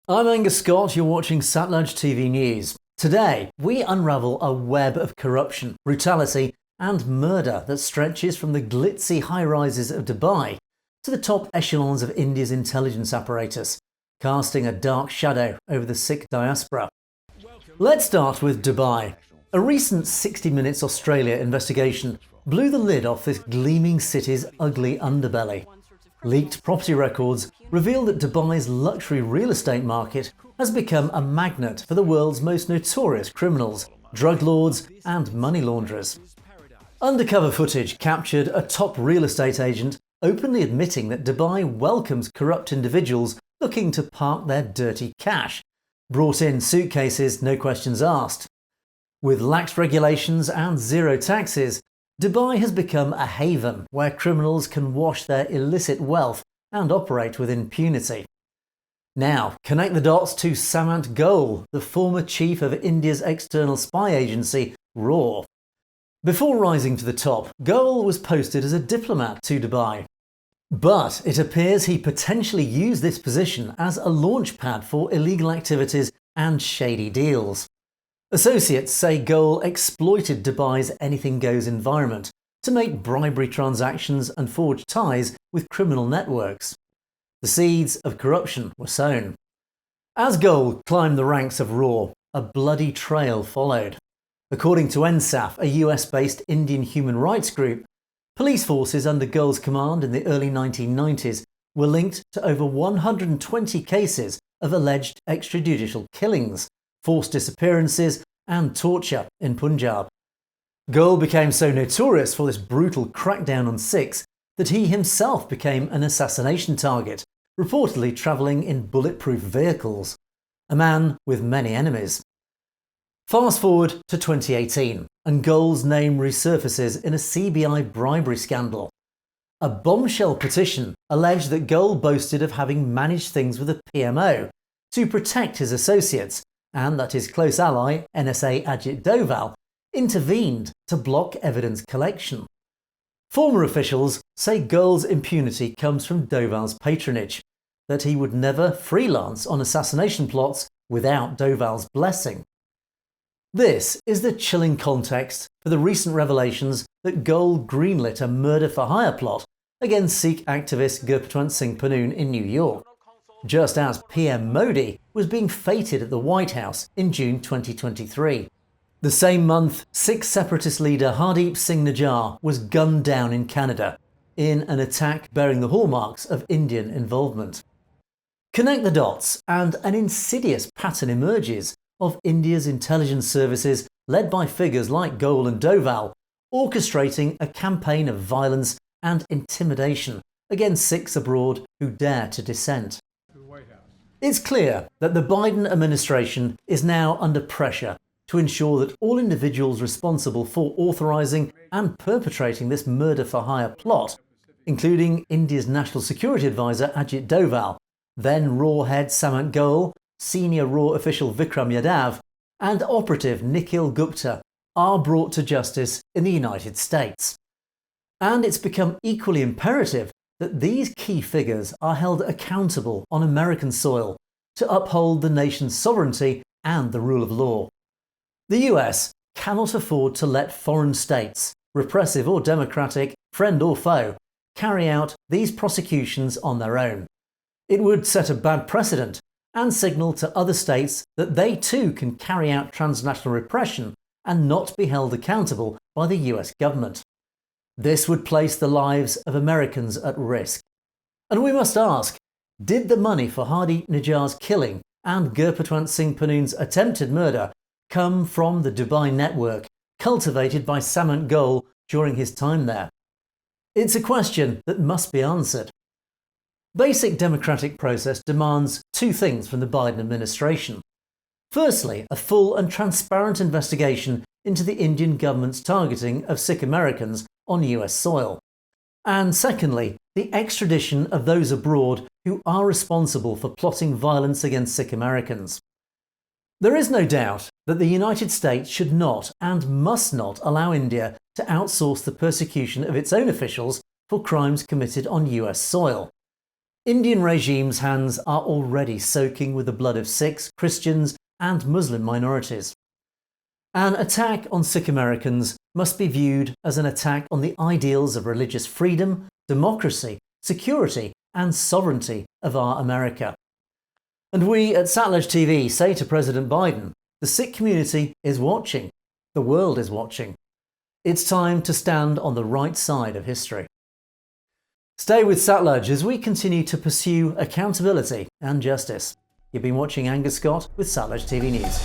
I'm Angus Scott, you're watching Satluj TV News. Today, we unravel a web of corruption, brutality and murder that stretches from the glitzy high-rises of Dubai to the top echelons of India's intelligence apparatus, casting a dark shadow over the Sikh diaspora. Let's start with Dubai. A recent 60 Minutes Australia investigation blew the lid off this gleaming city's ugly underbelly. Leaked property records reveal that Dubai's luxury real estate market has become a magnet for the world's most notorious criminals, drug lords and money launderers. Undercover footage captured a top real estate agent openly admitting that Dubai welcomes corrupt individuals looking to park their dirty cash, brought in suitcases, no questions asked. With lax regulations and zero taxes, Dubai has become a haven where criminals can wash their illicit wealth and operate with impunity. Now, connect the dots to Samant Goel, the former chief of India's external spy agency, RAW. Before rising to the top, Goel was posted as a diplomat to Dubai. But it appears he potentially used this position as a launchpad for illegal activities and shady deals. Associates say Goel exploited Dubai's anything-goes environment to make bribery transactions and forge ties with criminal networks. The seeds of corruption were sown. As Goel climbed the ranks of RAW, a bloody trail followed. According to NSAF, a US-based Indian human rights group, police forces under Goel's command in the early 1990s were linked to over 120 cases of alleged extrajudicial killings, forced disappearances and torture in Punjab. Goel became so notorious for this brutal crackdown on Sikhs that he himself became an assassination target, reportedly travelling in bulletproof vehicles. A man with many enemies. Fast forward to 2018, and Goel's name resurfaces in a CBI bribery scandal. A bombshell petition alleged that Goel boasted of having managed things with a PMO to protect his associates, and that his close ally, NSA Ajit Doval, intervened to block evidence collection. Former officials say Goel's impunity comes from Doval's patronage, that he would never freelance on assassination plots without Doval's blessing. This is the chilling context for the recent revelations that Goel greenlit a murder-for-hire plot against Sikh activist Khalistan Sikhs Pannun in New York, just as PM Modi was being feted at the White House in June 2023. The same month, Sikh separatist leader Hardeep Singh Nijjar was gunned down in Canada in an attack bearing the hallmarks of Indian involvement. Connect the dots and an insidious pattern emerges of India's intelligence services, led by figures like Goel and Doval, orchestrating a campaign of violence and intimidation against Sikhs abroad who dare to dissent. It's clear that the Biden administration is now under pressure to ensure that all individuals responsible for authorising and perpetrating this murder-for-hire plot, including India's National Security Advisor Ajit Doval, then RAW head Samant Goel, senior RAW official Vikram Yadav, and operative Nikhil Gupta, are brought to justice in the United States. And it's become equally imperative that these key figures are held accountable on American soil to uphold the nation's sovereignty and the rule of law. The US cannot afford to let foreign states, repressive or democratic, friend or foe, carry out these prosecutions on their own. It would set a bad precedent and signal to other states that they too can carry out transnational repression and not be held accountable by the US government. This would place the lives of Americans at risk. And we must ask, did the money for Hardeep Nijjar's killing and Gurpatwant Singh Pannun's attempted murder come from the Dubai network cultivated by Samant Goel during his time there? It's a question that must be answered. Basic democratic process demands two things from the Biden administration. Firstly, a full and transparent investigation into the Indian government's targeting of Sikh Americans on US soil. And secondly, the extradition of those abroad who are responsible for plotting violence against Sikh Americans. There is no doubt that the United States should not and must not allow India to outsource the persecution of its own officials for crimes committed on US soil. Indian regime's hands are already soaking with the blood of Sikhs, Christians and Muslim minorities. An attack on Sikh Americans must be viewed as an attack on the ideals of religious freedom, democracy, security and sovereignty of our America. And we at Satluj TV say to President Biden, the Sikh community is watching. The world is watching. It's time to stand on the right side of history. Stay with Satluj as we continue to pursue accountability and justice. You've been watching Angus Scott with Satluj TV News.